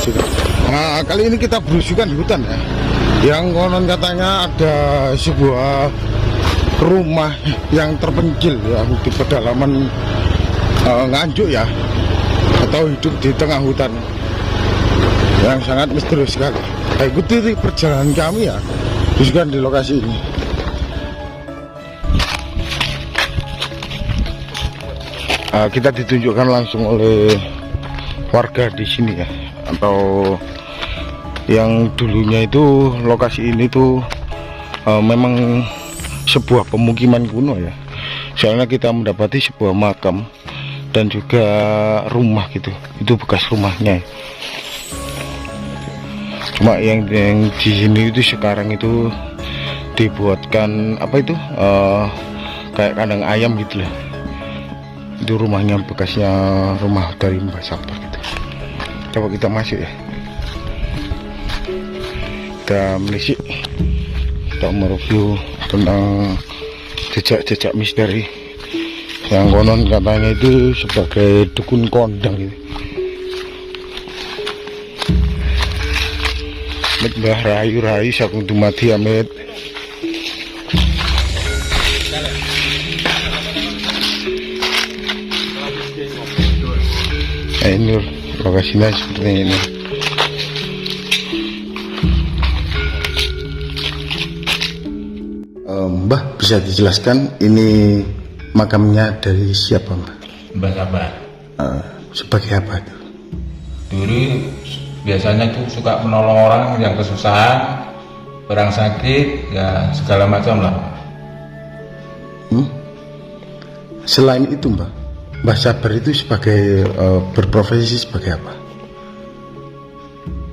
berusukan. Nah, kali ini kita berusukan di hutan ya. Yang konon katanya ada sebuah rumah yang terpencil ya di pedalaman Nganjuk ya, atau hidup di tengah hutan yang sangat misterius sekali. Ikuti perjalanan kami ya, berusukan di lokasi ini. Kita ditunjukkan langsung oleh warga di sini ya, atau yang dulunya itu lokasi ini tuh memang sebuah pemukiman kuno ya. Soalnya kita mendapati sebuah makam dan juga rumah gitu, itu bekas rumahnya. Cuma yang di sini itu sekarang itu dibuatkan apa itu kayak kandang ayam gitu lah. Itu rumahnya bekasnya rumah dari Mbah Sabar gitu. Coba kita masuk ya, kita melisik, kita mereview tentang jejak-jejak misteri yang konon katanya itu sebagai dukun kondang gitu. Mbah rayu-rayu sakung dumadi amit. Ini lokasinya seperti ini. Mbah, bisa dijelaskan ini makamnya dari siapa, Mbah? Mbah Sabar. Sebagai apa itu? Dulu biasanya tuh suka menolong orang yang kesusahan, orang sakit, ya segala macam lah. Selain itu, Mbah Sabar itu sebagai berprofesi sebagai apa?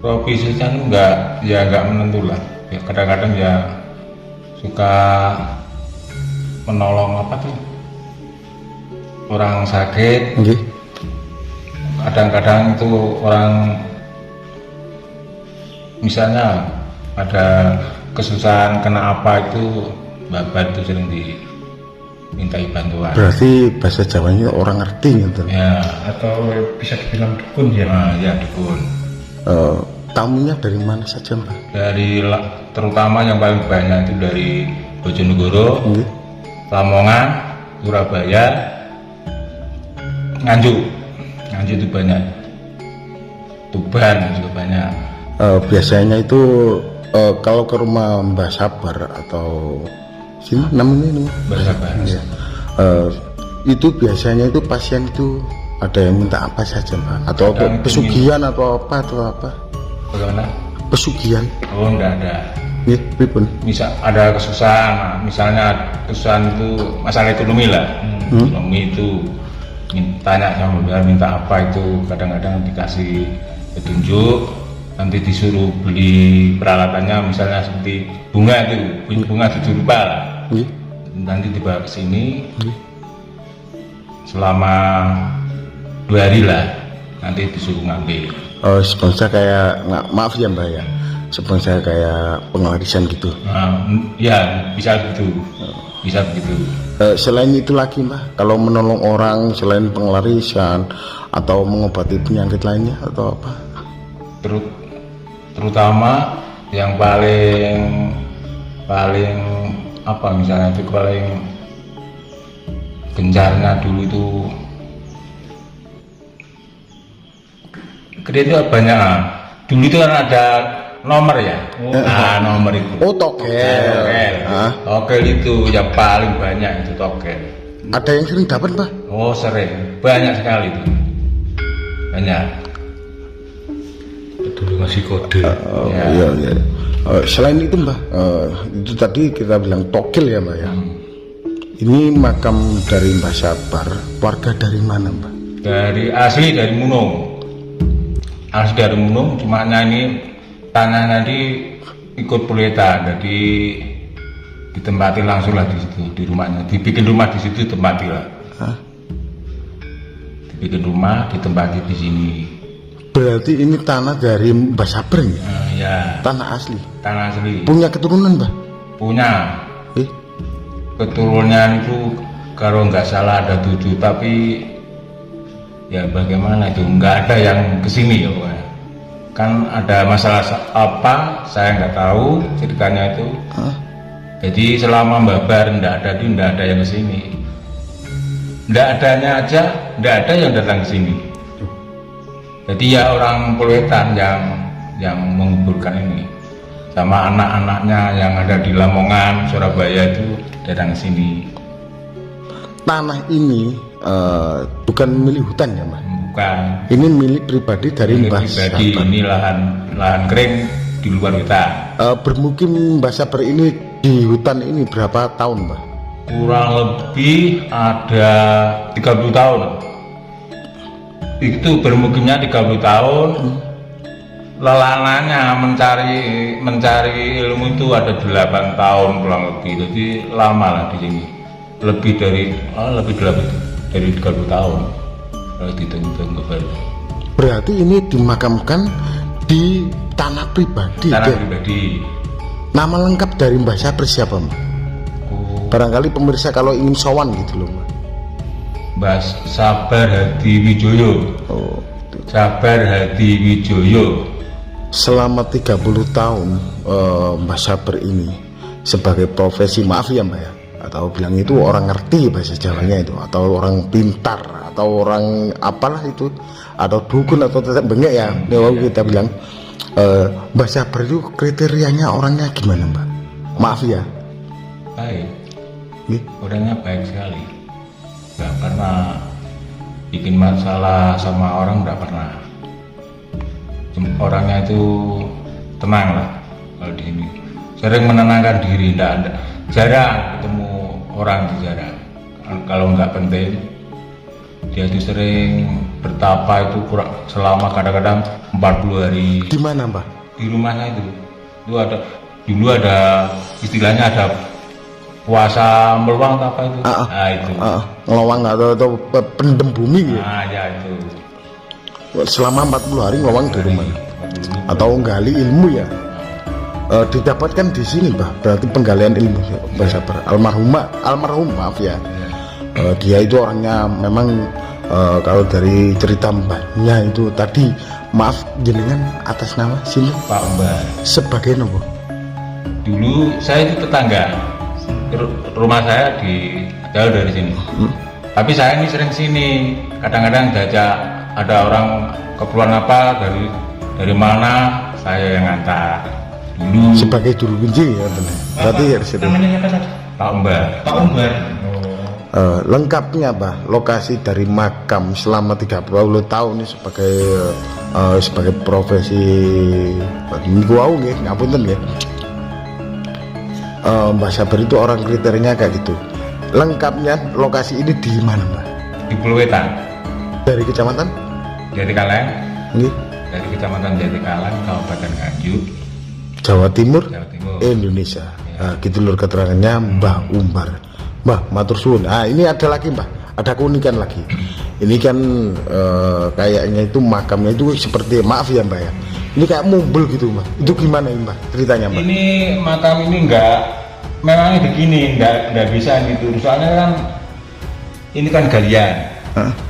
Profesinya nggak menentu lah. Ya, kadang-kadang ya suka menolong apa tuh orang sakit. Kadang-kadang itu orang misalnya ada kesusahan kena apa itu babat itu sering dimintai bantuan. Berarti bahasa Jawanya orang ngerti gitu ya, atau bisa dibilang dukun ya. Nah, ya dukun. Tamunya dari mana saja, Mbak? Terutama yang paling banyak itu dari Bojonegoro, Lamongan, Surabaya, Nganjuk itu banyak, Tuban juga banyak. Biasanya itu kalau ke rumah Mbah Sabar atau sini namanya ini Mbah Sabar ya. Itu biasanya itu pasien itu ada yang minta apa saja, Mbak? Atau pesugihan atau apa Bagaimana? Pesugihan? Oh, enggak ada. Misal ada kesusahan, misalnya kesusahan itu masalah ekonomi lah. Ekonomi itu tanya sama dia minta apa, itu kadang-kadang dikasih petunjuk, nanti disuruh beli peralatannya, misalnya seperti bunga 7 rupa lah. Nanti dibawa ke sini selama 2 hari lah, nanti disuruh ngambil. Sponsor kayak maaf ya, Mbak ya, sponsor kayak pengelarisan gitu. Ya bisa begitu, bisa begitu. Selain itu lagi, Mbak, kalau menolong orang selain pengelarisan atau mengobati penyakit lainnya atau apa? Terutama yang paling apa, misalnya itu paling gencarnya dulu itu gede itu banyak. Dulu itu kan ada nomor ya. Nomor itu. Oh, tokel. Tokel itu yang paling banyak itu tokel. Ada yang sering dapat, Mbak? Oh, sering. Banyak sekali itu. Banyak. Dulu masih kode. Iya. Selain itu, Mbak, itu tadi kita bilang tokel ya, Mbak ya. Ini makam dari Mbah Sabar. Warga dari mana, Mbak? Asli dari Munung. Asli dari Munung, cuma ini tanahnya ikut Puleta, jadi ditempati langsung lah di situ, di rumahnya. Dibikin rumah di situ, ditempati lah. Dibikin rumah, ditempati di sini. Berarti ini tanah dari Mbah Sabar ya? Ya. Tanah asli. Tanah asli. Punya keturunan, Mbah? Punya. Keturunan itu kalau nggak salah ada 7, tapi ya bagaimana itu nggak ada yang kesini ya pokoknya. kan ada masalah apa saya nggak tahu ceritanya itu. Jadi selama Babar ndak ada yang kesini, ndak adanya aja ndak ada yang datang ke sini. Jadi ya orang Pulwetan yang menguburkan ini sama anak-anaknya yang ada di Lamongan, Surabaya itu datang ke sini. Tanah ini bukan milik hutan ya Mbak? Bukan. Ini milik pribadi dari Mbah Pribadi, Sabar. ini lahan kering di luar hutan. Bermukim Mbah Sabar ini di hutan ini berapa tahun Mbah? Kurang lebih ada 30 tahun. Itu bermukimnya 30 tahun. Lelananya mencari ilmu itu ada 8 tahun kurang lebih. Jadi lama lah di sini. Lebih dari 30 tahun. Kalau dihitung kembali. Berarti ini dimakamkan di tanah pribadi. Tanah Dek. pribadi. Nama lengkap dari Mbah Sabar siapa Mbah? Barangkali pemirsa kalau ingin sowan gitu loh Mbah. Mbah Sabar Hadi Wijoyo. Oh, Sabar Hadi Wijoyo. selama 30 tahun Mbah Sabar ini sebagai profesi, maaf ya Mbah ya, atau bilang itu orang ngerti bahasa Jawanya itu, atau orang pintar, atau orang apalah itu, atau dukun atau tetap bengek ya, kita bilang Mbah Sabar itu kriterianya orangnya gimana Mbah? Maaf ya. Baik. Nih. Orangnya baik sekali. Nggak pernah bikin masalah sama orang, nggak pernah. Orangnya itu tenang lah kalau di sini. Sering menenangkan diri, jarang ketemu orang di jarang. Kalau nggak penting, dia itu sering bertapa itu selama kadang-kadang 40 hari. Di mana Mbah? Di rumahnya itu ada dulu ada istilahnya ada puasa meluang apa itu? Itu. Ngelawang atau pendem bumi gitu. Ya itu. Selama 40 hari ngelawang di rumah. Atau nggali ilmu ya. Didapatkan di sini Mbah. Berarti penggalian ilmu Mbah Sabar. Almarhum maaf ya. Dia itu orangnya memang kalau dari cerita mbahnya itu tadi, maaf jenengan atas nama sini Pak Umbar. sebagai nopo? Dulu saya itu tetangga. Rumah saya di jauh dari sini. Tapi saya ini sering sini. Kadang-kadang diajak ada orang keperluan apa dari mana, saya yang ngantar. Dulu Sebagai juru kunci ya benar. Berarti ya situ. Namanya siapa tadi? Pak Umbar. Pak Umbar. Lengkapnya Mbah, lokasi dari makam selama 30 tahun ini sebagai profesi niku wau nggih, ngapunten nggih. Mbah Sabar itu orang kriterianya kayak gitu. Lengkapnya lokasi ini di mana Mbah? Di Pulwetan. Dari kecamatan? Jatikalang. Nggih. Dari Kecamatan Jatikalang, Kabupaten Nganjuk, Jawa Timur, Jawa Timur. Indonesia. Nah, gitu lur keterangannya Mbah Umbar. Mbah matur suwun. Nah, ini ada lagi Mbah, ada keunikan lagi. Ini kan kayaknya itu makamnya itu seperti, maaf ya Mbah ya, ini kayak mumbul gitu Mbah. Itu gimana Mbah ceritanya Mbah? Ini makam ini memang begini, enggak bisa gitu. Soalnya kan ini kan galian.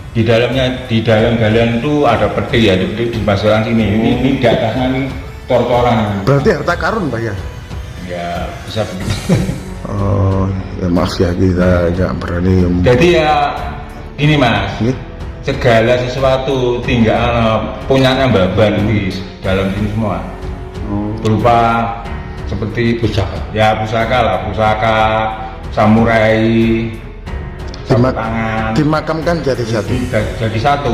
Di dalam galian itu ada peti ya, peti dimasukkan sini. Ini di atasnya ini tor-toran. Berarti harta karun Mbah ya? Ya bisa begitu. Oh ya maaf ya, kita nggak berani. Jadi ya ini Mas, Ini? segala sesuatu tinggal punyanya Babar di dalam sini semua. Berupa seperti pusaka. Ya pusaka samurai, sapu tangan. Dimakamkan jadi satu. Jadi satu.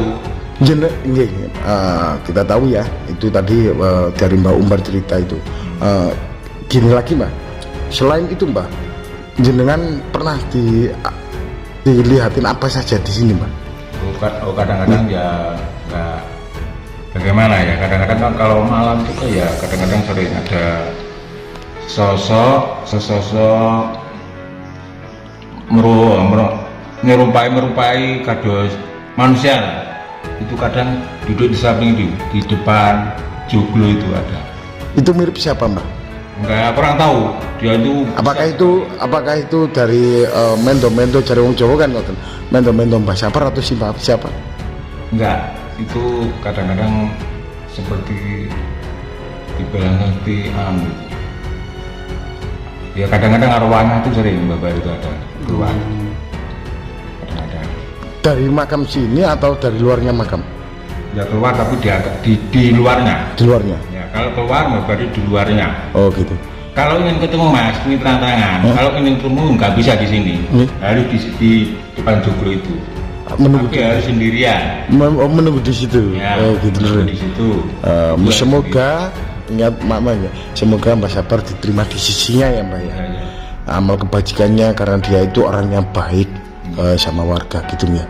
Kita tahu ya, itu tadi dari Mbak Umbar cerita itu. Gini lagi Mbak, selain itu Mbak, jenengan pernah dilihatin apa saja di sini Mbak? Kadang-kadang ya nggak, bagaimana ya, kadang-kadang kan kalau malam juga ya kadang-kadang sering ada sosok merupai kados manusia lah. Itu kadang duduk di samping di depan joglo itu ada. Itu mirip siapa Mbak? Enggak, kurang tahu dia itu. Apakah itu dari mendo-mendo cari wong Jawa kan ngoten. Mendo-mendo Mbah Sabar atau siapa? Enggak, itu kadang-kadang seperti dibilang seperti ya kadang-kadang arwahnya itu sering Bapak itu ada keluar. Kadang-kadang Dari makam sini atau dari luarnya makam? ya keluar tapi di luarnya. Di luarnya. Ya kalau keluar berarti di luarnya. Oh gitu. Kalau ingin ketemu Mas, ini terang-terangan. Kalau ingin ketemu nggak bisa di sini, harus di depan joglo itu. Menunggu Tapi harus sendirian. menunggu di situ. Ya, Oh gitu. menunggu di situ. Semoga ingat makmanya, semoga Mbak Sabar diterima di sisinya ya Mbak ya. Ya, ya. Amal kebajikannya karena dia itu orang yang baik sama warga gitu ya.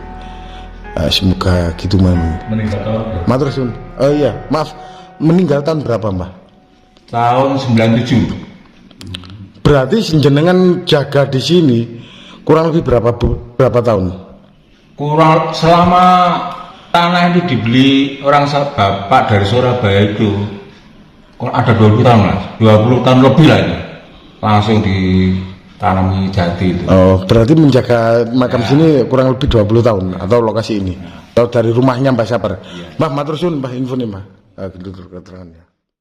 Semoga gitu Mami. Meninggal tahun berapa? Matur suwun. Oh iya, maaf. Meninggal tahun berapa Mbak? Tahun 97. Berarti jenengan jaga di sini kurang lebih berapa tahun? Kurang selama tanah itu dibeli orang bapak dari Surabaya itu kurang ada 20 tahun Mas. 20 tahun lebih lah itu. Langsung ditanami jati itu. Oh, berarti menjaga makam sini kurang lebih 20 tahun atau lokasi ini. Atau dari rumahnya Mbak Sabar. Mbah matur suwun Mbah info nih Mbah. Gitu keterangannya.